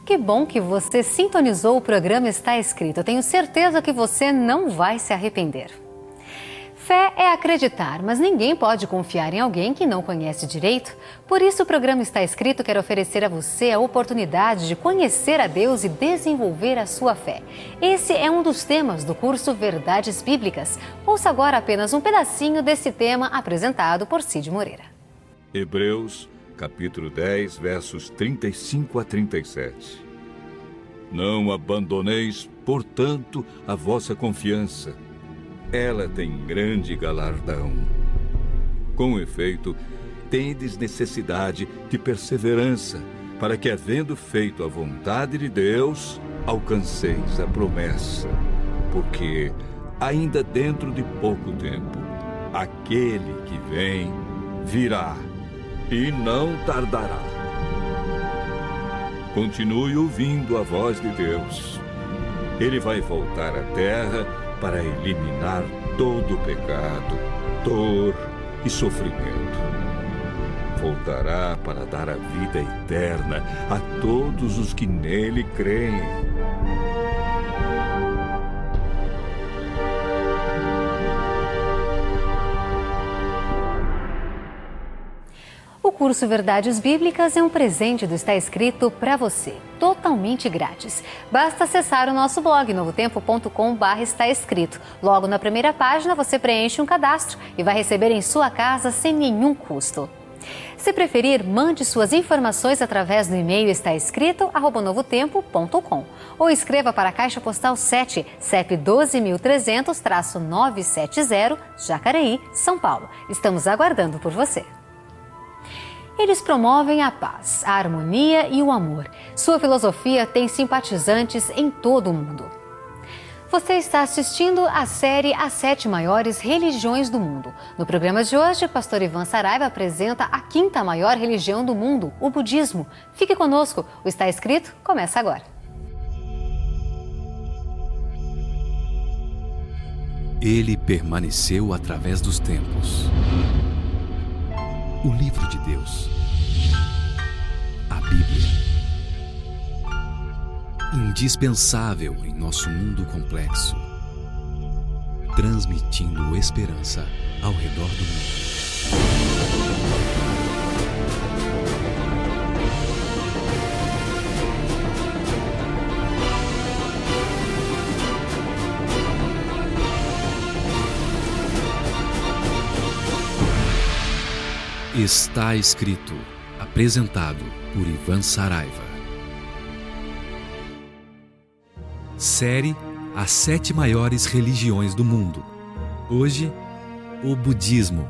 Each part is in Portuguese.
Que bom que você sintonizou o programa Está Escrito. Eu tenho certeza que você não vai se arrepender. Fé é acreditar, mas ninguém pode confiar em alguém que não conhece direito. Por isso, o programa Está Escrito quer oferecer a você a oportunidade de conhecer a Deus e desenvolver a sua fé. Esse é um dos temas do curso Verdades Bíblicas. Ouça agora apenas um pedacinho desse tema apresentado por Cid Moreira. Hebreus, capítulo 10, versos 35 a 37. Não abandoneis, portanto, a vossa confiança. Ela tem grande galardão. Com efeito, tendes necessidade de perseverança, para que, havendo feito a vontade de Deus, alcanceis a promessa. Porque, ainda dentro de pouco tempo, aquele que vem virá e não tardará. Continue ouvindo a voz de Deus. Ele vai voltar à terra para eliminar todo o pecado, dor e sofrimento. Voltará para dar a vida eterna a todos os que nele creem. O curso Verdades Bíblicas é um presente do Está Escrito para você, totalmente grátis. Basta acessar o nosso blog novotempo.com/está escrito. Logo na primeira página você preenche um cadastro e vai receber em sua casa sem nenhum custo. Se preferir, mande suas informações através do e-mail estaescrito@novotempo.com ou escreva para a Caixa Postal 7, CEP 12.300-970, Jacareí, São Paulo. Estamos aguardando por você. Eles promovem a paz, a harmonia e o amor. Sua filosofia tem simpatizantes em todo o mundo. Você está assistindo a série As 7 Maiores Religiões do Mundo. No programa de hoje, o pastor Ivan Saraiva apresenta a 5ª maior religião do mundo, o budismo. Fique conosco, o Está Escrito começa agora. Ele permaneceu através dos tempos. O livro de Deus, a Bíblia, indispensável em nosso mundo complexo, transmitindo esperança ao redor do mundo. Está Escrito, apresentado por Ivan Saraiva. Série As 7 Maiores Religiões do Mundo. Hoje, o budismo.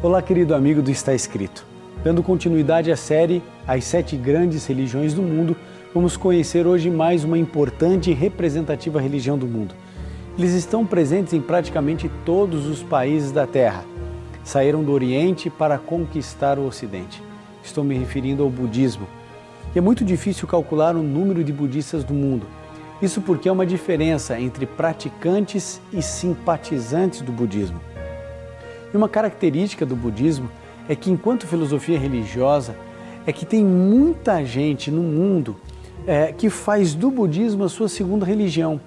Olá, querido amigo do Está Escrito. Dando continuidade à série As 7 Grandes Religiões do Mundo, vamos conhecer hoje mais uma importante e representativa religião do mundo. Eles estão presentes em praticamente todos os países da Terra. Saíram do Oriente para conquistar o Ocidente. Estou me referindo ao budismo. E é muito difícil calcular o número de budistas do mundo. Isso porque há uma diferença entre praticantes e simpatizantes do budismo. E uma característica do budismo é que, enquanto filosofia religiosa, é que tem muita gente no mundo que faz do budismo a sua segunda religião.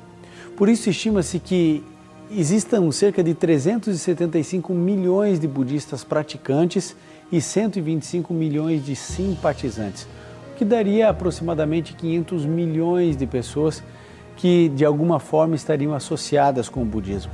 Por isso, estima-se que existam cerca de 375 milhões de budistas praticantes e 125 milhões de simpatizantes, o que daria aproximadamente 500 milhões de pessoas que, de alguma forma, estariam associadas com o budismo.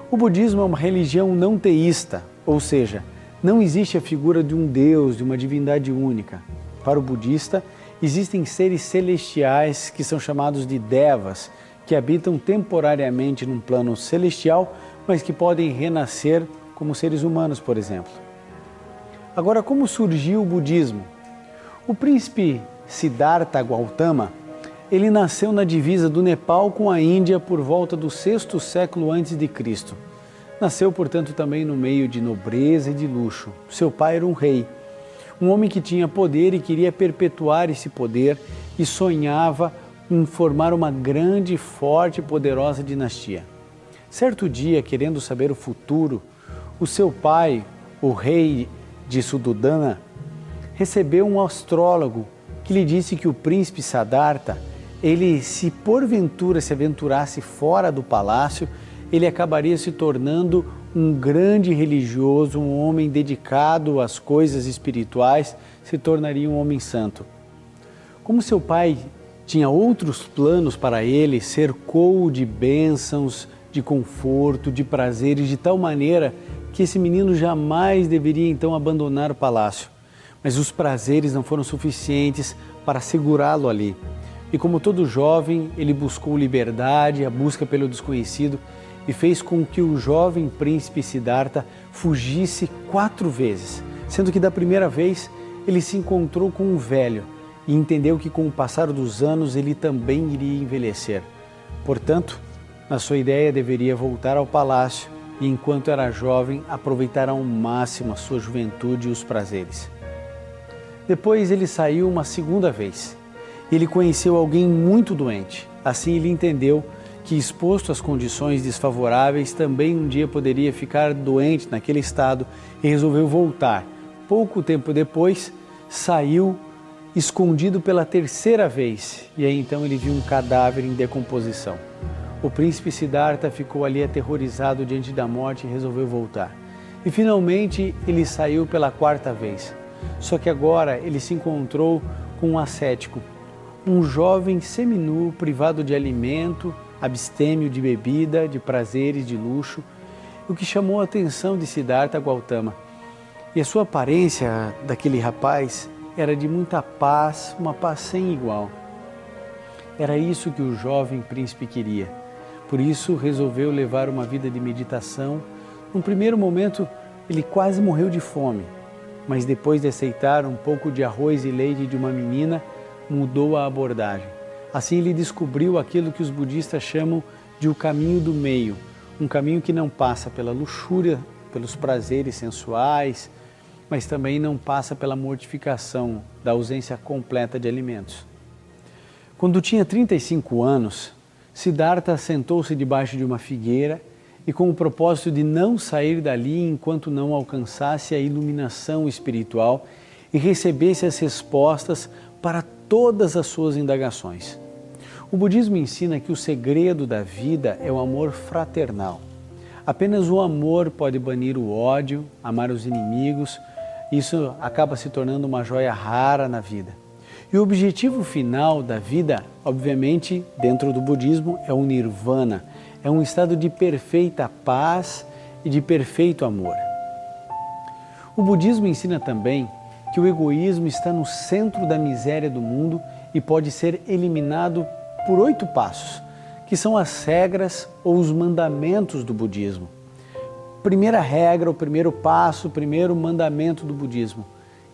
O budismo é uma religião não teísta, ou seja, não existe a figura de um Deus, de uma divindade única. Para o budista, existem seres celestiais que são chamados de devas, que habitam temporariamente num plano celestial, mas que podem renascer como seres humanos, por exemplo. Agora, como surgiu o budismo? O príncipe Siddhartha Gautama, ele nasceu na divisa do Nepal com a Índia por volta do 6º século a.C. Nasceu, portanto, também no meio de nobreza e de luxo. Seu pai era um rei, um homem que tinha poder e queria perpetuar esse poder e sonhava em formar uma grande, forte e poderosa dinastia. Certo dia, querendo saber o futuro, o seu pai, o rei de Suddhodana, recebeu um astrólogo que lhe disse que o príncipe Siddhartha, ele se porventura se aventurasse fora do palácio, ele acabaria se tornando um grande religioso, um homem dedicado às coisas espirituais, se tornaria um homem santo. Como seu pai tinha outros planos para ele, cercou-o de bênçãos, de conforto, de prazeres, de tal maneira que esse menino jamais deveria então abandonar o palácio. Mas os prazeres não foram suficientes para segurá-lo ali. E como todo jovem, ele buscou liberdade, a busca pelo desconhecido, e fez com que o jovem príncipe Siddhartha fugisse 4 vezes, sendo que da primeira vez ele se encontrou com um velho e entendeu que com o passar dos anos ele também iria envelhecer. Portanto, na sua ideia deveria voltar ao palácio e enquanto era jovem aproveitar ao máximo a sua juventude e os prazeres. Depois ele saiu uma segunda vez. Ele conheceu alguém muito doente. Assim ele entendeu que, exposto às condições desfavoráveis, também um dia poderia ficar doente naquele estado e resolveu voltar. Pouco tempo depois, saiu escondido pela terceira vez e aí então ele viu um cadáver em decomposição. O príncipe Siddhartha ficou ali aterrorizado diante da morte e resolveu voltar. E finalmente ele saiu pela 4ª vez. Só que agora ele se encontrou com um ascético, um jovem seminu privado de alimento, abstêmio de bebida, de prazeres, de luxo, o que chamou a atenção de Siddhartha Gautama. E a sua aparência daquele rapaz era de muita paz, uma paz sem igual. Era isso que o jovem príncipe queria. Por isso resolveu levar uma vida de meditação. Num primeiro momento ele quase morreu de fome, mas depois de aceitar um pouco de arroz e leite de uma menina, mudou a abordagem. Assim ele descobriu aquilo que os budistas chamam de o caminho do meio, um caminho que não passa pela luxúria, pelos prazeres sensuais, mas também não passa pela mortificação da ausência completa de alimentos. Quando tinha 35 anos, Siddhartha sentou-se debaixo de uma figueira e com o propósito de não sair dali enquanto não alcançasse a iluminação espiritual e recebesse as respostas para todas as suas indagações. O budismo ensina que o segredo da vida é o amor fraternal. Apenas o amor pode banir o ódio, amar os inimigos. Isso acaba se tornando uma joia rara na vida. E o objetivo final da vida, obviamente, dentro do budismo, é o nirvana. É um estado de perfeita paz e de perfeito amor. O budismo ensina também que o egoísmo está no centro da miséria do mundo e pode ser eliminado por 8 passos, que são as regras ou os mandamentos do budismo. Primeira regra, o primeiro passo, o primeiro mandamento do budismo: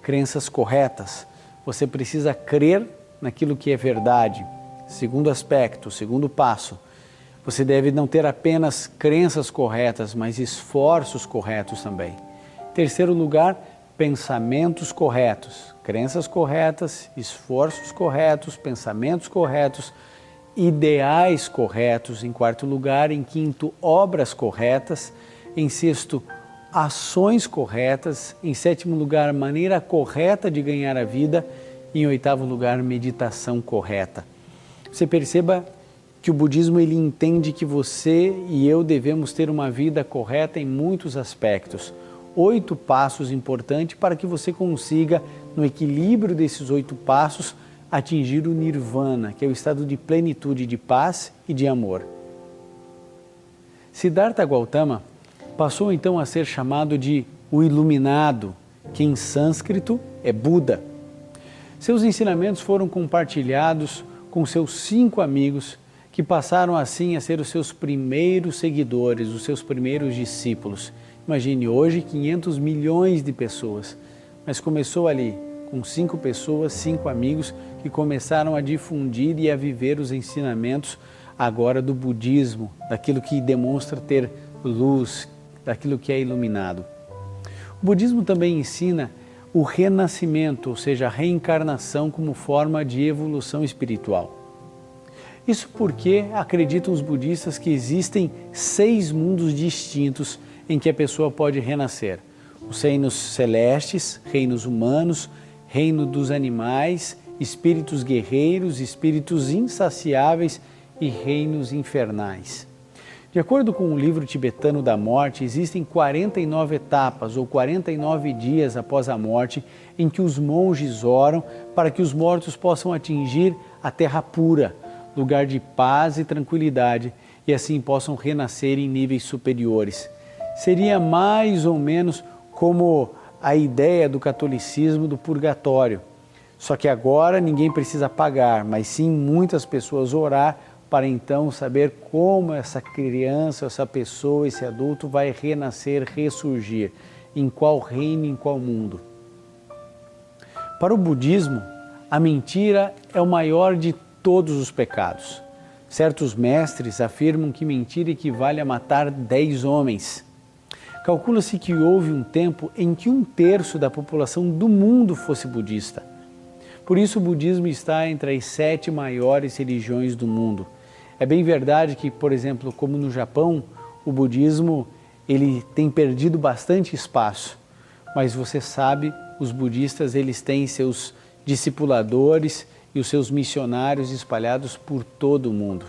crenças corretas. Você precisa crer naquilo que é verdade. Segundo aspecto, segundo passo: você deve não ter apenas crenças corretas, mas esforços corretos também. Terceiro lugar, pensamentos corretos. Crenças corretas, esforços corretos, pensamentos corretos, ideais corretos. Em quarto lugar, em quinto, obras corretas. Em sexto, ações corretas. Em sétimo lugar, maneira correta de ganhar a vida. E em oitavo lugar, meditação correta. Você perceba que o budismo ele entende que você e eu devemos ter uma vida correta em muitos aspectos. 8 passos importantes para que você consiga, no equilíbrio desses 8 passos, atingir o nirvana, que é o estado de plenitude, de paz e de amor. Siddhartha Gautama passou então a ser chamado de o iluminado, que em sânscrito é Buda. Seus ensinamentos foram compartilhados com seus 5 amigos, que passaram assim a ser os seus primeiros seguidores, os seus primeiros discípulos. Imagine hoje 500 milhões de pessoas, mas começou ali com 5 pessoas, 5 amigos que começaram a difundir e a viver os ensinamentos agora do budismo, daquilo que demonstra ter luz, daquilo que é iluminado. O budismo também ensina o renascimento, ou seja, a reencarnação como forma de evolução espiritual. Isso porque acreditam os budistas que existem 6 mundos distintos em que a pessoa pode renascer: os reinos celestes, reinos humanos, reino dos animais, espíritos guerreiros, espíritos insaciáveis e reinos infernais. De acordo com o livro tibetano da morte, existem 49 etapas ou 49 dias após a morte em que os monges oram para que os mortos possam atingir a terra pura, lugar de paz e tranquilidade, e assim possam renascer em níveis superiores. Seria mais ou menos como a ideia do catolicismo do purgatório. Só que agora ninguém precisa pagar, mas sim muitas pessoas orar para então saber como essa criança, essa pessoa, esse adulto vai renascer, ressurgir, em qual reino, em qual mundo. Para o budismo, a mentira é o maior de todos os pecados. Certos mestres afirmam que mentira equivale a matar 10 homens. Calcula-se que houve um tempo em que 1/3 da população do mundo fosse budista. Por isso o budismo está entre as 7 maiores religiões do mundo. É bem verdade que, por exemplo, como no Japão, o budismo ele tem perdido bastante espaço. Mas você sabe, os budistas eles têm seus discipuladores e os seus missionários espalhados por todo o mundo.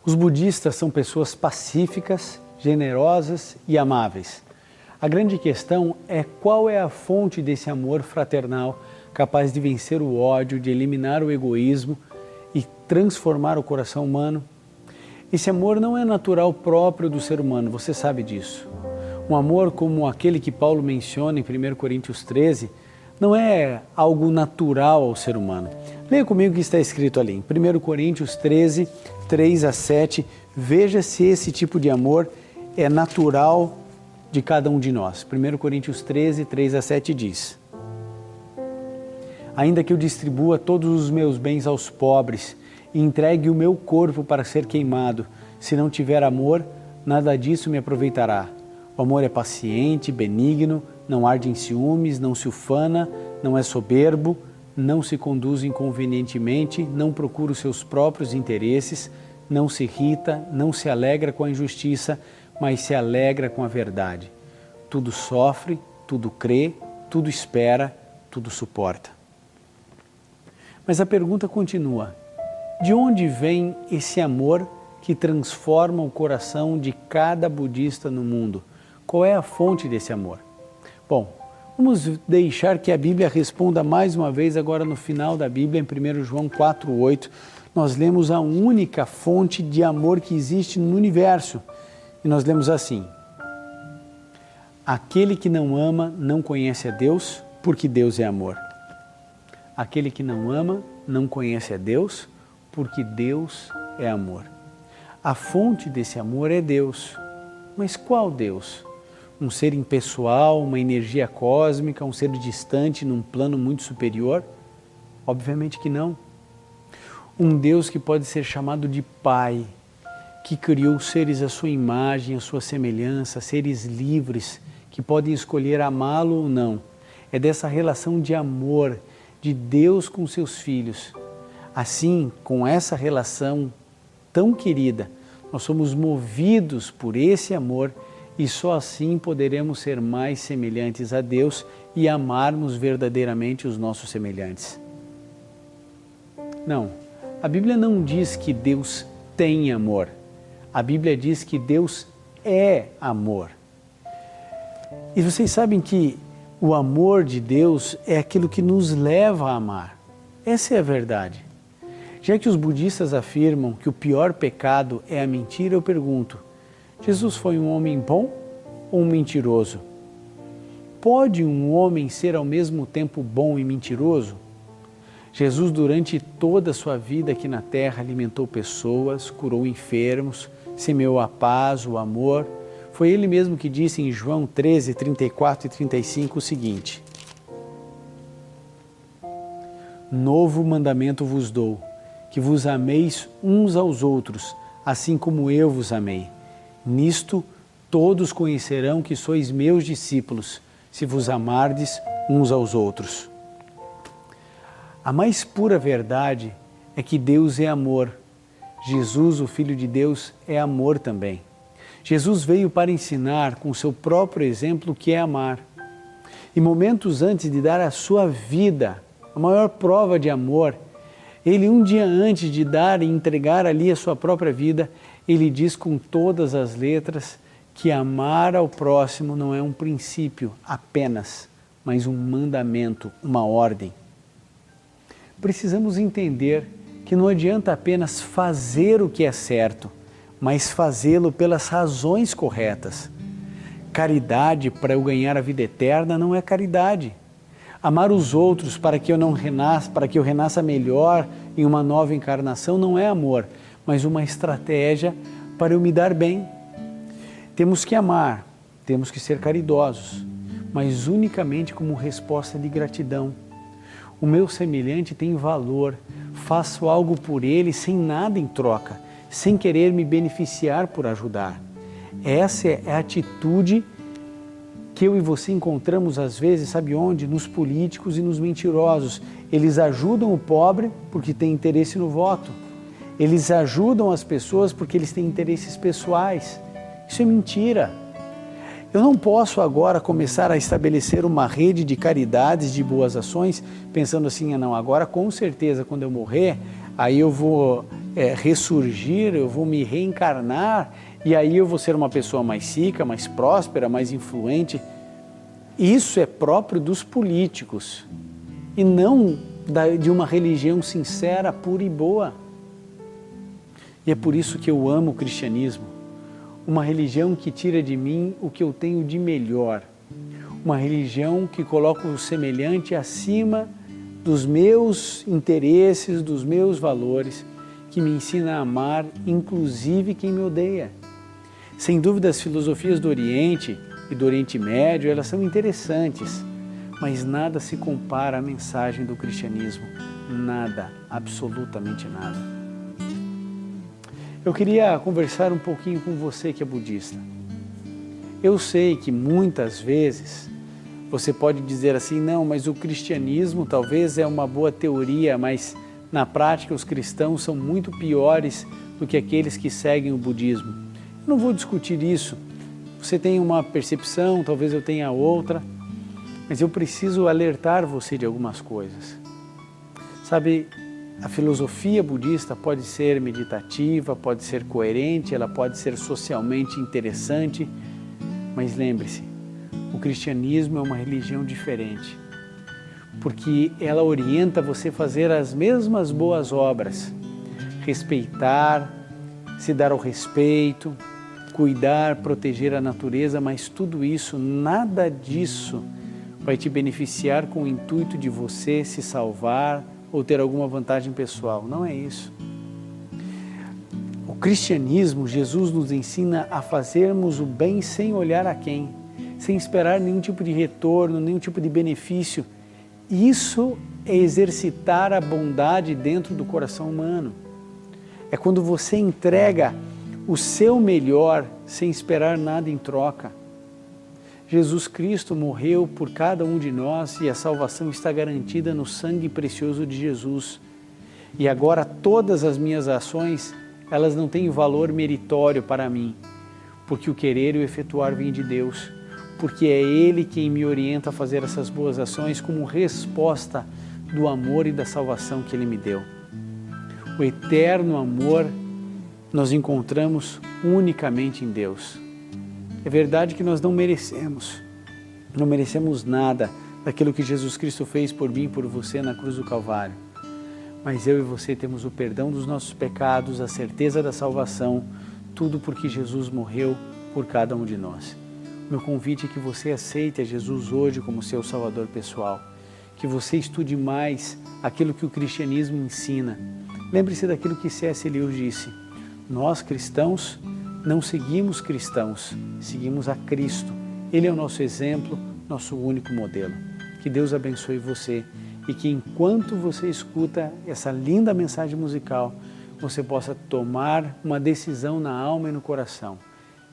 Os budistas são pessoas pacíficas, generosas e amáveis. A grande questão é qual é a fonte desse amor fraternal capaz de vencer o ódio, de eliminar o egoísmo e transformar o coração humano. Esse amor não é natural próprio do ser humano, você sabe disso. Um amor como aquele que Paulo menciona em 1 Coríntios 13 não é algo natural ao ser humano. Leia comigo o que está escrito ali, em 1 Coríntios 13, 3 a 7. Veja se esse tipo de amor é natural de cada um de nós. 1 Coríntios 13, 3 a 7 diz: ainda que eu distribua todos os meus bens aos pobres e entregue o meu corpo para ser queimado, se não tiver amor, nada disso me aproveitará. O amor é paciente, benigno, não arde em ciúmes, não se ufana, não é soberbo, não se conduz inconvenientemente, não procura os seus próprios interesses, não se irrita, não se alegra com a injustiça, mas se alegra com a verdade. Tudo sofre, tudo crê, tudo espera, tudo suporta. Mas a pergunta continua: de onde vem esse amor que transforma o coração de cada budista no mundo? Qual é a fonte desse amor? Bom, vamos deixar que a Bíblia responda mais uma vez agora no final da Bíblia, em 1 João 4,8. Nós lemos a única fonte de amor que existe no universo. E nós lemos assim: aquele que não ama não conhece a Deus, porque Deus é amor. Aquele que não ama não conhece a Deus, porque Deus é amor. A fonte desse amor é Deus. Mas qual Deus? Um ser impessoal, uma energia cósmica, um ser distante num plano muito superior? Obviamente que não. Um Deus que pode ser chamado de Pai, que criou seres à sua imagem, à sua semelhança, seres livres, que podem escolher amá-lo ou não. É dessa relação de amor de Deus com seus filhos. Assim, com essa relação tão querida, nós somos movidos por esse amor e só assim poderemos ser mais semelhantes a Deus e amarmos verdadeiramente os nossos semelhantes. Não, a Bíblia não diz que Deus tem amor. A Bíblia diz que Deus é amor. E vocês sabem que o amor de Deus é aquilo que nos leva a amar. Essa é a verdade. Já que os budistas afirmam que o pior pecado é a mentira, eu pergunto: Jesus foi um homem bom ou um mentiroso? Pode um homem ser ao mesmo tempo bom e mentiroso? Jesus, durante toda a sua vida aqui na terra, alimentou pessoas, curou enfermos, semeou a paz, o amor. Foi ele mesmo que disse em João 13, 34 e 35 o seguinte: novo mandamento vos dou, que vos ameis uns aos outros, assim como eu vos amei. Nisto todos conhecerão que sois meus discípulos, se vos amardes uns aos outros. A mais pura verdade é que Deus é amor. Jesus, o Filho de Deus, é amor também. Jesus veio para ensinar com seu próprio exemplo o que é amar. E momentos antes de dar a sua vida, a maior prova de amor, ele um dia antes de dar e entregar ali a sua própria vida, ele diz com todas as letras que amar ao próximo não é um princípio apenas, mas um mandamento, uma ordem. Precisamos entender que não adianta apenas fazer o que é certo, mas fazê-lo pelas razões corretas. Caridade para eu ganhar a vida eterna não é caridade. Amar os outros para que eu renasça melhor em uma nova encarnação não é amor, mas uma estratégia para eu me dar bem. Temos que amar, temos que ser caridosos, mas unicamente como resposta de gratidão. O meu semelhante tem valor, faço algo por ele sem nada em troca, sem querer me beneficiar por ajudar. Essa é a atitude que eu e você encontramos às vezes, sabe onde? Nos políticos e nos mentirosos. Eles ajudam o pobre porque têm interesse no voto. Eles ajudam as pessoas porque eles têm interesses pessoais. Isso é mentira. Eu não posso agora começar a estabelecer uma rede de caridades, de boas ações, pensando assim, não, agora com certeza quando eu morrer, aí eu vou ressurgir, eu vou me reencarnar e aí eu vou ser uma pessoa mais rica, mais próspera, mais influente. Isso é próprio dos políticos e não de uma religião sincera, pura e boa. E é por isso que eu amo o cristianismo. Uma religião que tira de mim o que eu tenho de melhor. Uma religião que coloca o semelhante acima dos meus interesses, dos meus valores, que me ensina a amar, inclusive quem me odeia. Sem dúvida, as filosofias do Oriente e do Oriente Médio, elas são interessantes, mas nada se compara à mensagem do cristianismo. Nada, absolutamente nada. Eu queria conversar um pouquinho com você que é budista. Eu sei que muitas vezes você pode dizer assim, não, mas o cristianismo talvez é uma boa teoria, mas na prática os cristãos são muito piores do que aqueles que seguem o budismo. Eu não vou discutir isso. Você tem uma percepção, talvez eu tenha outra, mas eu preciso alertar você de algumas coisas. Sabe, a filosofia budista pode ser meditativa, pode ser coerente, ela pode ser socialmente interessante, mas lembre-se, o cristianismo é uma religião diferente, porque ela orienta você a fazer as mesmas boas obras, respeitar, se dar ao respeito, cuidar, proteger a natureza, mas tudo isso, nada disso vai te beneficiar com o intuito de você se salvar ou ter alguma vantagem pessoal. Não é isso. O cristianismo, Jesus nos ensina a fazermos o bem sem olhar a quem, sem esperar nenhum tipo de retorno, nenhum tipo de benefício. Isso é exercitar a bondade dentro do coração humano. É quando você entrega o seu melhor sem esperar nada em troca. Jesus Cristo morreu por cada um de nós e a salvação está garantida no sangue precioso de Jesus. E agora todas as minhas ações, elas não têm valor meritório para mim, porque o querer e o efetuar vem de Deus, porque é Ele quem me orienta a fazer essas boas ações como resposta do amor e da salvação que Ele me deu. O eterno amor nós encontramos unicamente em Deus. É verdade que nós não merecemos nada daquilo que Jesus Cristo fez por mim e por você na cruz do Calvário. Mas eu e você temos o perdão dos nossos pecados, a certeza da salvação, tudo porque Jesus morreu por cada um de nós. Meu convite é que você aceite a Jesus hoje como seu Salvador pessoal, que você estude mais aquilo que o cristianismo ensina. Lembre-se daquilo que C.S. Lewis disse, nós cristãos não seguimos cristãos, seguimos a Cristo. Ele é o nosso exemplo, nosso único modelo. Que Deus abençoe você e que enquanto você escuta essa linda mensagem musical, você possa tomar uma decisão na alma e no coração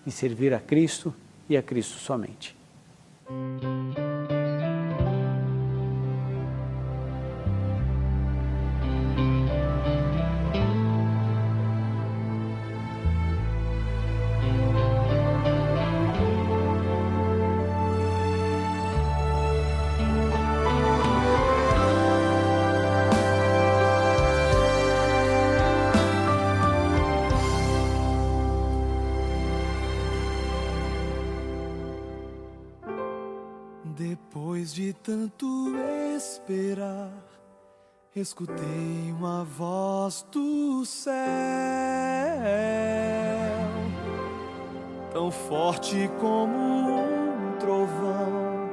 de servir a Cristo e a Cristo somente. Depois de tanto esperar, escutei uma voz do céu, tão forte como um trovão,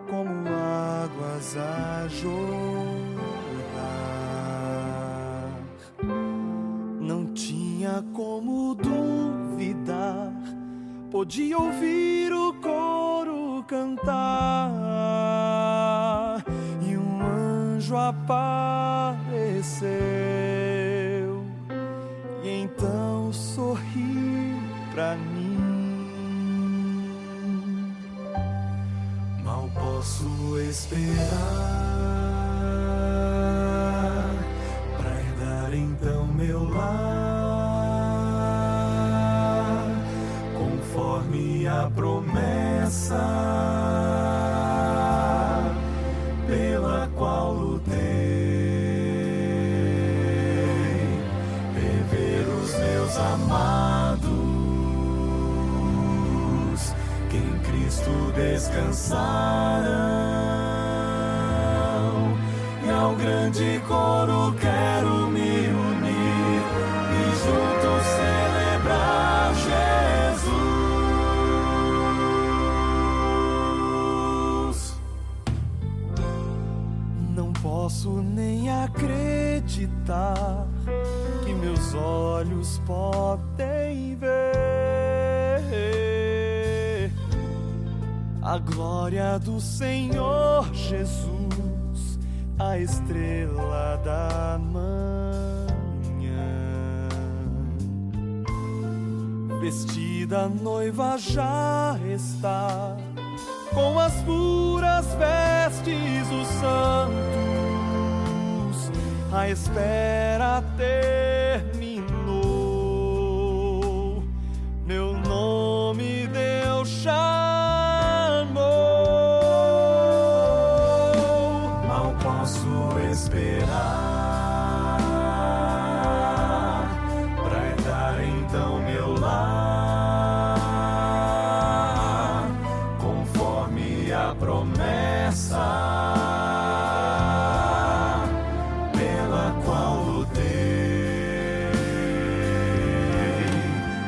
como águas a jorrar. Não tinha como duvidar, podia ouvir o coro cantar, e um anjo apareceu, e então sorriu pra mim. Mal posso esperar pra herdar então meu lar, conforme a promessa pela qual lutei, rever os meus amados que em Cristo descansarão, e ao grande coro quero me unir e juntos celebrar Jesus. Não posso nem acreditar que meus olhos podem ver a glória do Senhor Jesus, a estrela da manhã. Vestida a noiva já está, com as puras vestes dos santos, a espera terminou, meu nome Deus chamou. Mal posso esperar pra herdar então meu lar, conforme a promessa pela qual lutei,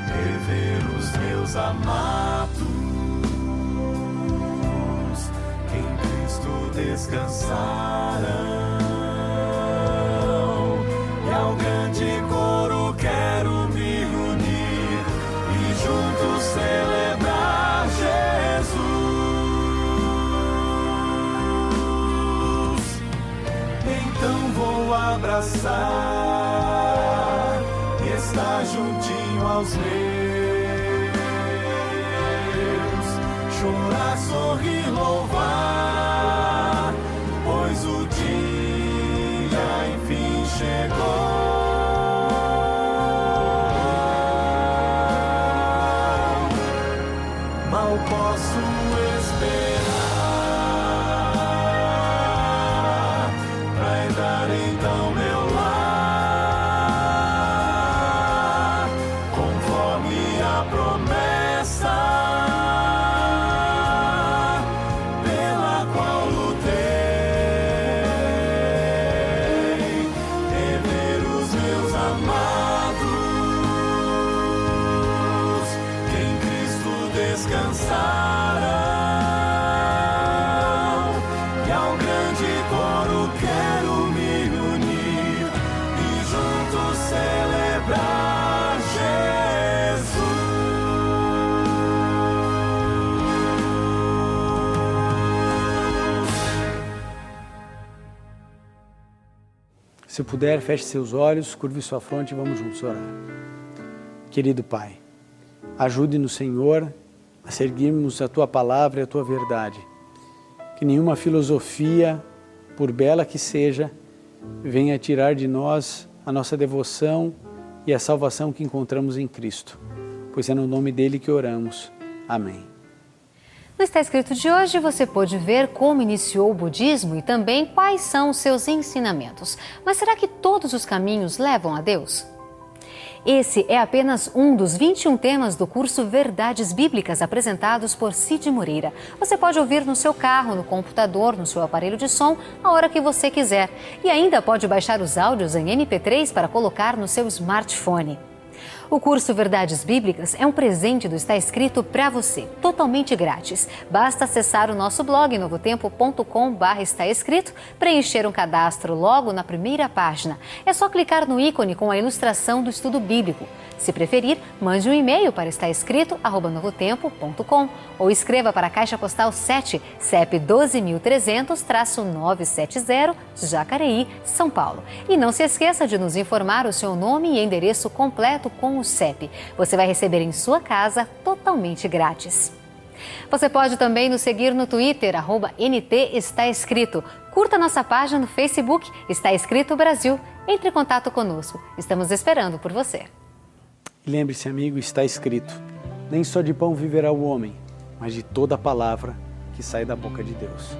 rever os meus amados que em Cristo descansarão, e ao grande coro quero me unir e juntos celebrar Jesus. Então vou abraçar e estar juntinho aos meus, chorar, sorrir, louvar, pois o dia enfim chegou. Mal posso esperar pra herdar então meu lar, conforme a promessa pela qual lutei, rever os meus amados que em Cristo descansarão, e ao grande coro quero me unir e juntos celebrar Jesus. Se puder, feche seus olhos, curve sua fronte e vamos juntos orar. Querido Pai, ajude-nos, Senhor, a seguirmos a Tua palavra e a Tua verdade. Que nenhuma filosofia, por bela que seja, venha tirar de nós a nossa devoção e a salvação que encontramos em Cristo. Pois é no nome dele que oramos. Amém. No Está Escrito de hoje, você pôde ver como iniciou o budismo e também quais são os seus ensinamentos. Mas será que todos os caminhos levam a Deus? Esse é apenas um dos 21 temas do curso Verdades Bíblicas apresentados por Cid Moreira. Você pode ouvir no seu carro, no computador, no seu aparelho de som, a hora que você quiser. E ainda pode baixar os áudios em MP3 para colocar no seu smartphone. O curso Verdades Bíblicas é um presente do Está Escrito para você, totalmente grátis. Basta acessar o nosso blog novotempo.com/estaescrito, preencher um cadastro logo na primeira página. É só clicar no ícone com a ilustração do estudo bíblico. Se preferir, mande um e-mail para estaescrito@novotempo.com ou escreva para a Caixa Postal 7, CEP 12.300-970, Jacareí, São Paulo. E não se esqueça de nos informar o seu nome e endereço completo com o CEP. Você vai receber em sua casa totalmente grátis. Você pode também nos seguir no Twitter, @NT Está Escrito. Curta nossa página no Facebook, Está Escrito Brasil. Entre em contato conosco. Estamos esperando por você. Lembre-se, amigo, está escrito: nem só de pão viverá o homem, mas de toda a palavra que sai da boca de Deus.